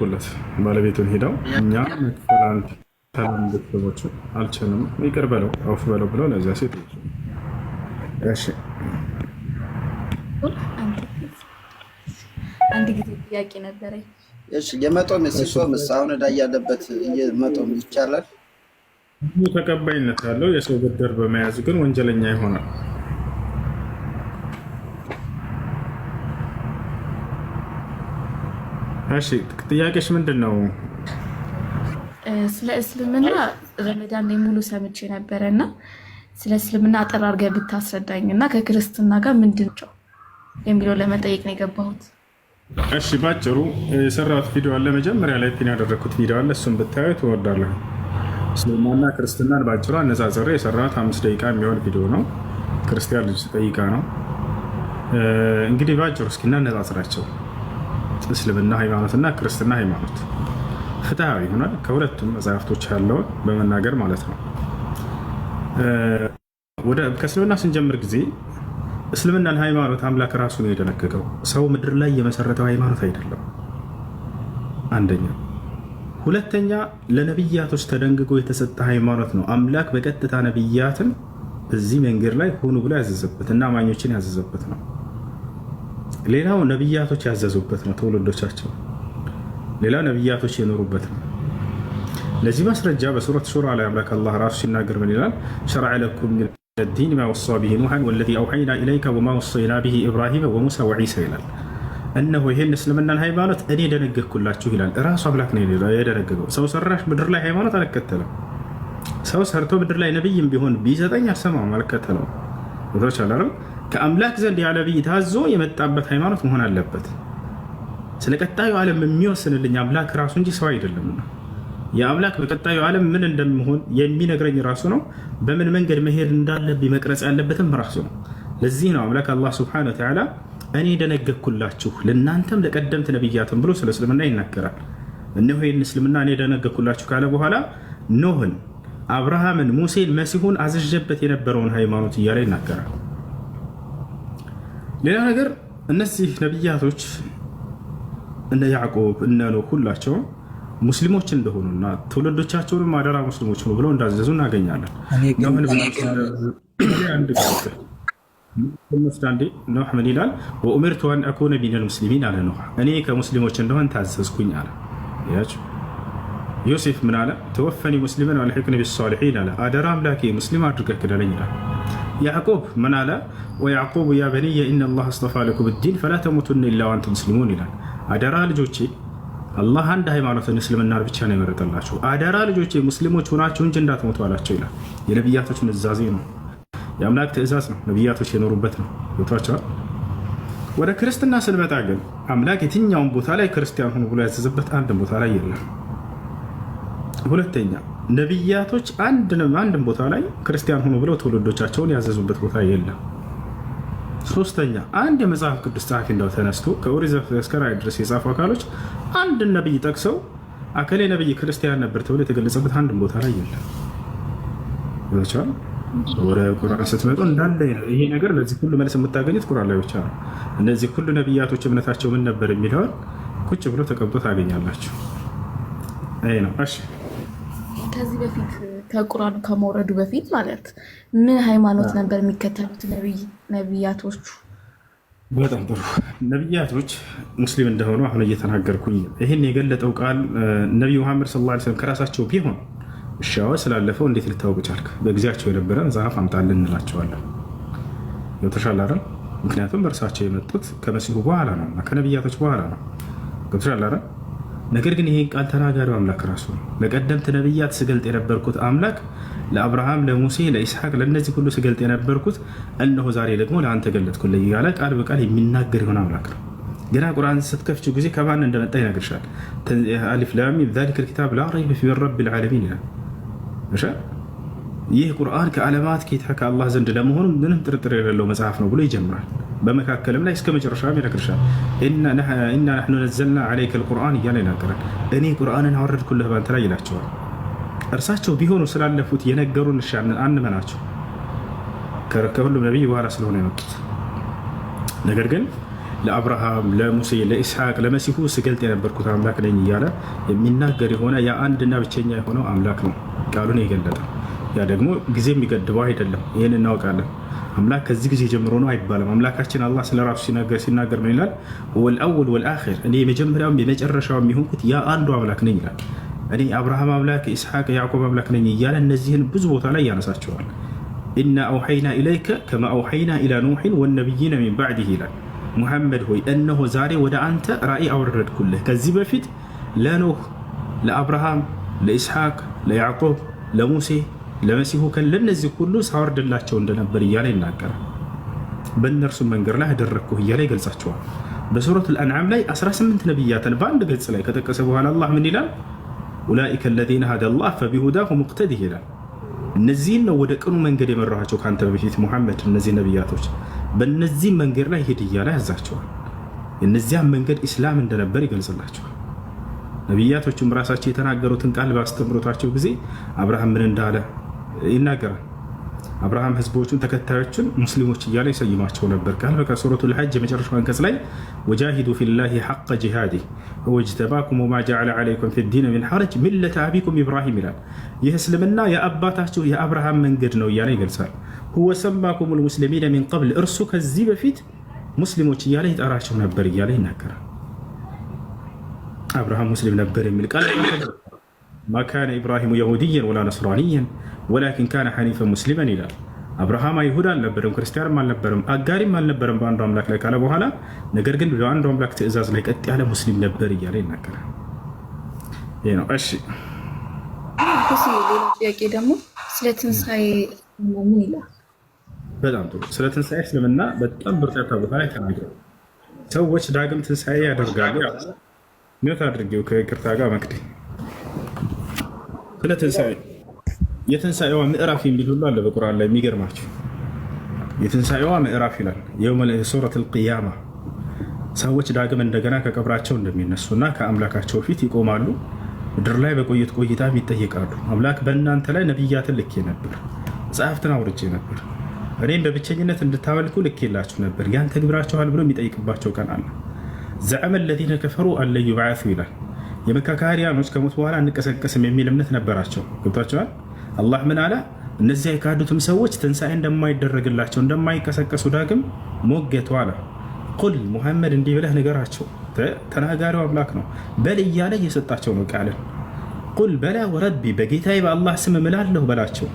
ሁለት ባለቤቱን ሄደው እኛ መክፈል ሰላም ቤተሰቦች አልችልም ይቅር በለው አውፍ በለው ብለው ለዚያ ሴት እሺ አንድ ጊዜ ጥያቄ ነበረኝ። እሺ የመጦም ሲሶም አሁን እዳ ያለበት የመጦም ይቻላል። ተቀባይነት ያለው የሰው ብድር በመያዝ ግን ወንጀለኛ ይሆናል። እሺ ጥያቄሽ ምንድነው? ስለ እስልምና ረመዳን ላይ ሙሉ ሰምቼ ነበረና ስለ እስልምና አጠር አድርገህ ብታስረዳኝና ከክርስትና ጋር ምንድነው የሚለው ለመጠየቅ ነው የገባሁት። እሺ ባጭሩ የሰራሁት ቪዲዮ አለ፣ መጀመሪያ ላይ ፒን ያደረኩት ቪዲዮ አለ፣ እሱን ብታዩ ትወዳለህ። እስልምናና ክርስትናን ባጭሩ አነጻጽሬ የሰራሁት 5 ደቂቃ የሚሆን ቪዲዮ ነው። ክርስቲያን ልጅ ጠይቃ ነው። እንግዲህ ባጭሩ እስኪ እናነጻጽራቸው። እስልምና ሃይማኖትና ክርስትና ሃይማኖት ፍትሃዊ ሆኗል ከሁለቱም መጽሐፍቶች ያለውን በመናገር ማለት ነው። ከእስልምና ስንጀምር ጊዜ እስልምናን ሃይማኖት አምላክ ራሱ ነው የደነገገው። ሰው ምድር ላይ የመሰረተው ሃይማኖት አይደለም። አንደኛ። ሁለተኛ ለነብያቶች ተደንግጎ የተሰጠ ሃይማኖት ነው። አምላክ በቀጥታ ነብያትን እዚህ መንገድ ላይ ሆኑ ብሎ ያዘዘበት እና አማኞችን ያዘዘበት ነው። ሌላው ነብያቶች ያዘዙበት ነው ትውልዶቻቸው። ሌላው ነብያቶች የኖሩበት ነው። ለዚህ ማስረጃ በሱረት ሹራ ላይ አምላክ አላህ ራሱ ሲናገር ምን ይላል? ሸረዐ ለኩም ሚነ ዲን ማ ወሳ ቢሂ ኑሐን ወለዚ አውሐይና ኢለይከ ወማ ወሰይና ቢሂ ኢብራሂመ ወሙሳ ወዒሳ ይላል። እነሆ ይህን እስልምናን ሃይማኖት እኔ ደነገግኩላችሁ ይላል። እራሱ አምላክ ነው የደነገገው። ሰው ሰራሽ ምድር ላይ ሃይማኖት አልከተለም። ሰው ሰርቶ ምድር ላይ ነብይም ቢሆን ቢሰጠኝ አልሰማም፣ አልከተለውም። ወሮቻላለም ከአምላክ ዘንድ ያለ ነብይ ታዞ የመጣበት ሃይማኖት መሆን አለበት። ስለ ቀጣዩ ዓለም የሚወስንልኝ አምላክ ራሱ እንጂ ሰው አይደለም። የአምላክ በቀጣዩ ዓለም ምን እንደምሆን የሚነግረኝ ራሱ ነው። በምን መንገድ መሄድ እንዳለብኝ መቅረጽ ያለበትም ራሱ ነው። ለዚህ ነው አምላክ አላህ ሱብሓነሁ ወተዓላ እኔ ደነገግኩላችሁ ለእናንተም ለቀደምት ነብያትም ብሎ ስለ እስልምና ይናገራል። እነሆ ይህን እስልምና እኔ ደነገግኩላችሁ ካለ በኋላ ኖህን፣ አብርሃምን፣ ሙሴን፣ መሲሁን አዝዤበት የነበረውን ሃይማኖት እያለ ይናገራል። ሌላ ነገር እነዚህ ነብያቶች እነ ያዕቆብ እነ ኖህ ሁላቸው ሙስሊሞች እንደሆኑና ትውልዶቻቸውንም አደራ ሙስሊሞች ነው ብለው እንዳዘዙ እናገኛለን። ኖህ ምን ይላል? ወኡሚርቱ አን አኩነ ሚነል ሙስሊሚን አለ ኖህ፣ እኔ ከሙስሊሞች እንደሆን ታዘዝኩኝ አለ። ዮሴፍ ምን አለ? ተወፈኒ ሙስሊመን ወአልሒቅኒ ቢሷሊሒን አለ፣ አደራ አምላኬ ሙስሊም አድርገህ ክደለኝ ይላል። ያዕቆብ ምን አለ? ወያዕቁብ ያ በንየ ኢነ አላህ አስጠፋ ለኩም ዲን ፈላ ተሙቱነ ኢላ ወአንቱም ሙስሊሙን ይላል። አደራ ልጆቼ አላህ አንድ ሃይማኖትን እስልምናን ብቻ ነው የመረጠላችሁ። አደራ ልጆቼ ሙስሊሞች ሆናችሁ እንጂ እንዳትሞቱ አላቸው ይላል። የነቢያቶች ንዛዜ ነው፣ የአምላክ ትእዛዝ ነው፣ ነቢያቶች የኖሩበት ነው። ቦታቸዋል። ወደ ክርስትና ስንመጣ ግን አምላክ የትኛውን ቦታ ላይ ክርስቲያን ሆኑ ብሎ ያዘዘበት አንድም ቦታ ላይ የለም። ሁለተኛ ነቢያቶች አንድም ቦታ ላይ ክርስቲያን ሆኑ ብለው ትውልዶቻቸውን ያዘዙበት ቦታ የለም። ሶስተኛ አንድ የመጽሐፍ ቅዱስ ጸሐፊ እንደው ተነስቶ ከኦሪት ዘፍጥረት እስከ ራዕይ ድረስ የጻፉ አካሎች አንድ ነብይ ጠቅሰው አከሌ ነብይ ክርስቲያን ነበር ተብሎ የተገለጸበት አንድም ቦታ ላይ የለም። ወቻል ወደ ቁርአን ስትመጡ እንዳለ ይሄ ነገር ለዚህ ሁሉ መልስ የምታገኙት ቁርአን ላይ ብቻ ነው። እነዚህ ሁሉ ነብያቶች እምነታቸው ምን ነበር የሚለውን ቁጭ ብሎ ተቀምጦ ታገኛላችሁ። አይ ነው። እሺ ከዚህ በፊት ከቁርአን ከመውረዱ በፊት ማለት ምን ሃይማኖት ነበር የሚከተሉት ነብያቶቹ? በጣም ጥሩ። ነብያቶች ሙስሊም እንደሆኑ አሁን እየተናገርኩኝ ይህን የገለጠው ቃል ነቢዩ መሐመድ ሰለላሁ ዐለይሂ ወሰለም ከራሳቸው ቢሆን እሻው ስላለፈው እንዴት ልታወቅ ቻልክ? በጊዜያቸው የነበረ መጽሐፍ አምጣልን እንላቸዋለን። ገብቶሻል አይደል? ምክንያቱም እርሳቸው የመጡት ከመሲሁ በኋላ ነው እና ከነብያቶች በኋላ ነው። ገብቶሻል አይደል? ነገር ግን ይሄን ቃል ተናጋሪው አምላክ ራሱ ነው። ለቀደምት ነብያት ስገልጥ የነበርኩት አምላክ ለአብርሃም፣ ለሙሴ፣ ለኢስሐቅ ለእነዚህ ሁሉ ስገልጥ የነበርኩት እነሆ ዛሬ ደግሞ ለአንተ ገለጥኩልህ እያለ ቃል በቃል የሚናገር የሆነ አምላክ ነው። ገና ቁርአን ስትከፍችው ጊዜ ከማን እንደመጣ ይነግርሻል። አሊፍ ላም ሚም ዛሊከል ኪታብ ላ ረይበ ፊሂ ሚን ረቢል ዓለሚን ይላል። ይህ ቁርአን ከዓለማት ጌታ ከአላህ ዘንድ ለመሆኑ ምንም ጥርጥር የሌለው መጽሐፍ ነው ብሎ ይጀምራል። በመካከልም ላይ እስከ መጨረሻም ይነግርሻል። ኢና ነሕኑ ነዘልና ዐለይከ ልቁርአን እያለ ይናገራል። እኔ ቁርአንን አወረድኩልህ ባንተ ላይ ይላቸዋል። እርሳቸው ቢሆኑ ስላለፉት የነገሩን እሺ አንመናቸው፣ ከሁሉም ነቢይ በኋላ ስለሆነ የመጡት። ነገር ግን ለአብርሃም፣ ለሙሴ፣ ለኢስሐቅ፣ ለመሲሁ ስገልጥ የነበርኩት አምላክ ነኝ እያለ የሚናገር የሆነ የአንድና ብቸኛ የሆነው አምላክ ነው ቃሉን የገለጠው። ያ ደግሞ ጊዜ የሚገድበው አይደለም። ይህን እናውቃለን። አምላክ ከዚህ ጊዜ ጀምሮ ነው አይባልም። አምላካችን አላህ ስለ ራሱ ሲናገር ምን ይላል? ወል አወል ወል አኺር፣ እኔ የመጀመሪያውም የመጨረሻውም የሆንኩት ያ አንዱ አምላክ ነኝ ይላል። እኔ አብርሃም አምላክ፣ ኢስሐቅ፣ ያዕቆብ አምላክ ነኝ እያለ እነዚህን ብዙ ቦታ ላይ ያነሳቸዋል። ኢና አውሐይና ኢለይከ ከማ አውሐይና ኢላ ኑሕን ወነቢይነ ሚን ባዕድህ ይላል። ሙሐመድ ሆይ እነሆ ዛሬ ወደ አንተ ራእይ አወረድኩልህ ከዚህ በፊት ለኖህ፣ ለአብርሃም፣ ለኢስሐቅ፣ ለያዕቆብ፣ ለሙሴ፣ ለመሲሁ ለእነዚህ ሁሉ ሳወርድላቸው እንደነበር እያለ ይናገራል። በእነርሱም መንገድ ላይ አደረግኩህ እያለ ይገልጻቸዋል። በሱረቱል አንዓም ላይ 18 ነቢያትን በአንድ ገጽ ላይ ከጠቀሰ በኋላ አላህ ምን ይላል? ኡላኢከ አለዚነ ሀደላህ ፈቢሁዳሁ ሙቅተዲህ ይላል። እነዚህን ነው ወደ ቅኑ መንገድ የመራኋቸው ከአንተ በፊት ሙሐመድ፣ እነዚህ ነቢያቶች በእነዚህ መንገድ ላይ ሂድ እያለ ያዛቸዋል። የእነዚያም መንገድ ኢስላም እንደነበር ይገልጽላቸዋል። ነቢያቶቹም ራሳቸው የተናገሩትን ቃል ባስተምሮታቸው ጊዜ አብርሃም ምን እንዳለ ይናገራል። አብርሃም ህዝቦቹን ተከታዮችን ሙስሊሞች እያለ ይሰይማቸው ነበር። ቃል በቃ ሱረቱል ሐጅ የመጨረሻው አንቀጽ ላይ ወጃሂዱ ፊላሂ ሐቀ ጂሃዲህ ወጅተባኩም ወማ ጀዐለ ዐለይኩም ፊዲን ሚን ሐረጅ ሚለተ አቢኩም ኢብራሂም ይላል። ይህ እስልምና የአባታችሁ የአብርሃም መንገድ ነው እያለ ይገልጻል። ሁወ ሰማኩሙል ሙስሊሚነ ሚን ቀብል፣ እርሱ ከዚህ በፊት ሙስሊሞች እያለ ይጠራቸው ነበር እያለ ይናገራል። አብርሃም ሙስሊም ነበር የሚል ቃል ማ ካነ ኢብራሂሙ የሁድየን ወላ ነስራንየን ወላኪን ካነ ሐኒፈን ሙስሊመን ይላል። አብርሃም አይሁድ አልነበረም፣ ክርስቲያንም አልነበረም፣ አጋሪም አልነበረም በአንዱ አምላክ ላይ ካለ በኋላ ነገር ግን በአንዱ አምላክ ትእዛዝ ላይ ቀጥ ያለ ሙስሊም ነበር እያለ ይናገራል። ይህ ነው። እሺ ሌላ ጥያቄ ደግሞ ስለ ትንሣኤ ምን ይላል? በጣም ጥሩ። ስለ ትንሣኤ እስልምና በጣም በርካታ ቦታ ላይ ተናግረዋል። ሰዎች ዳግም ትንሣኤ ያደርጋሉ። ሚወት አድርጌው ከይቅርታ ጋር መቅዲ ስለ ትንሣኤ የትንሣኤዋ ምዕራፍ የሚል ሁሉ አለ በቁርአን ላይ። የሚገርማቸው የትንሣኤዋ ምዕራፍ ይላል ሱረቱል ቂያማ። ሰዎች ዳግም እንደገና ከቀብራቸው እንደሚነሱና ከአምላካቸው ፊት ይቆማሉ። ምድር ላይ በቆየት ቆይታ ይጠየቃሉ። አምላክ በእናንተ ላይ ነቢያትን ልኬ ነበር፣ መጽሐፍትን አውርጄ ነበር፣ እኔም በብቸኝነት እንድታመልኩ ልኬላችሁ ነበር፣ ያን ተግብራችኋል ብሎ የሚጠይቅባቸው ቀን አለ። ዘዐመ ለዚነ ከፈሩ አን ለን ዩብዐሱ ይላል። የመካ ከሃዲያኖች ከሞት በኋላ አንቀሰቀስም የሚል እምነት ነበራቸው። ገብቷቸዋል። አላህ ምን አለ? እነዚያ የካዱትም ሰዎች ትንሣኤ እንደማይደረግላቸው እንደማይቀሰቀሱ ዳግም ሞገቱ አለ። ቁል ሙሐመድ እንዲህ ብለህ ንገራቸው፣ ተናጋሪው አምላክ ነው። በል እያለ እየሰጣቸው ነው ቃልን። ቁል በላ ወረቢ በጌታዬ በአላህ ስም እምላለሁ በላቸው፣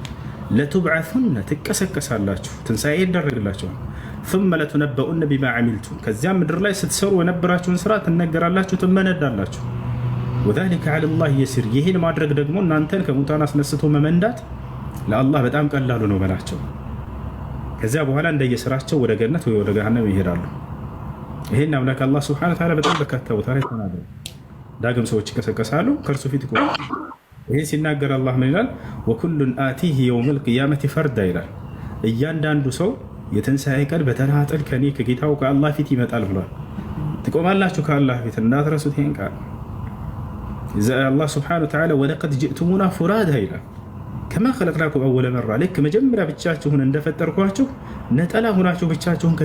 ለቱብዐሱነ ትቀሰቀሳላችሁ፣ ትንሣኤ ይደረግላቸዋል። ثم ለቱነበኡነ ቢማ ዐሚልቱም ከዚያም ምድር ላይ ስትሰሩ የነበራችሁን ስራ ትነገራላችሁ፣ ትመነዳላችሁ። ወዛሊከ ዐለላህ የሲር ይህን ማድረግ ደግሞ እናንተን ከሙታን አስነስቶ መመንዳት ለአላህ በጣም ቀላሉ ነው በላቸው። ከዚያ በኋላ እንደየስራቸው ወደ ገነት ወይ ወደ ገሃነም ይሄዳሉ። ይህን አምላክ አላህ ሱብሓነሁ ወተዓላ በጣም በርካታ ቦታ ላይ ተናግሯል። ዳግም ሰዎች ይቀሰቀሳሉ፣ ከእርሱ ፊት ይቆማሉ። ይህን ሲናገር አላህ ምን ይላል? ወኩሉን አቲህ የውመል ቂያመቲ ፈርዳ ይላል። እያንዳንዱ ሰው የትንሣኤ ቀን በተናጠል ከኔ ከጌታው ከአላህ ፊት ይመጣል ብሏል። ትቆማላችሁ ከአላህ ፊት፣ እንዳትረሱት ይህን ቃል። አላህ ሱብሓነሁ ወተዓላ ወለቀድ ጅእቱሙና ፉራዳ ይላል። ከማ ኸለቅናኩም አወለ መራ፣ ልክ መጀመሪያ ብቻችሁን እንደፈጠርኳችሁ ነጠላ ሁናችሁ ብቻችሁን